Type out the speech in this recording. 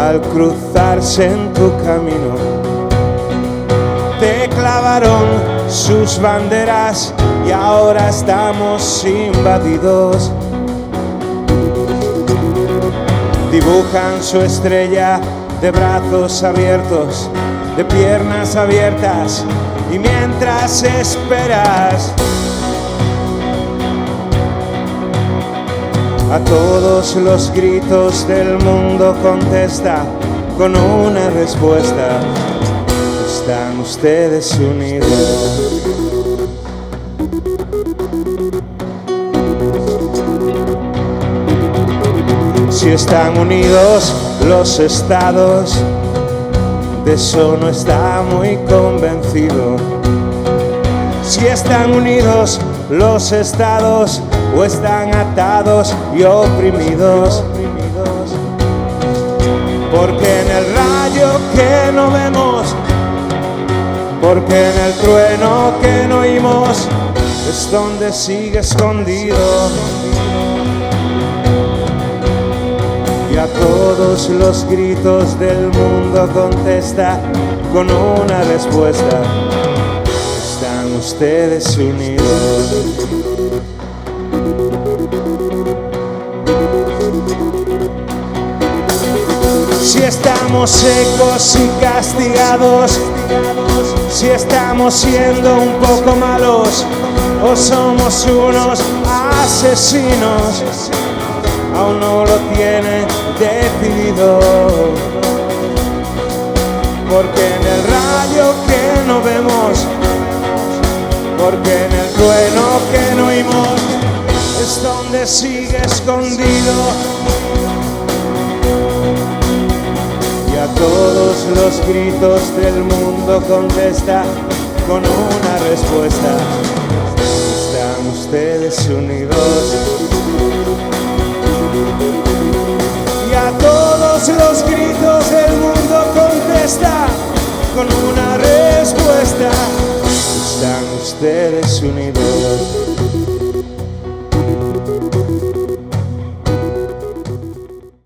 al cruzarse en tu camino. Te clavaron sus banderas y ahora estamos invadidos. Dibujan su estrella de brazos abiertos, de piernas abiertas, y mientras esperas, a todos los gritos del mundo contesta con una respuesta: están ustedes unidos. Si están unidos los estados, de eso no está muy convencido. Si están unidos los estados, o están atados y oprimidos. Porque en el rayo que no vemos, porque en el trueno que no oímos, es donde sigue escondido. Y a todos los gritos del mundo contesta con una respuesta: están ustedes unidos. Si estamos secos y castigados, si estamos siendo un poco malos, o somos unos asesinos, aún no lo tienen decidido. Porque en el rayo que no vemos, porque en el trueno que no oímos, es donde sigue escondido. Y a todos los gritos del mundo contesta con una respuesta: están ustedes unidos. Y a todos los gritos del mundo contesta con una respuesta: están ustedes unidos.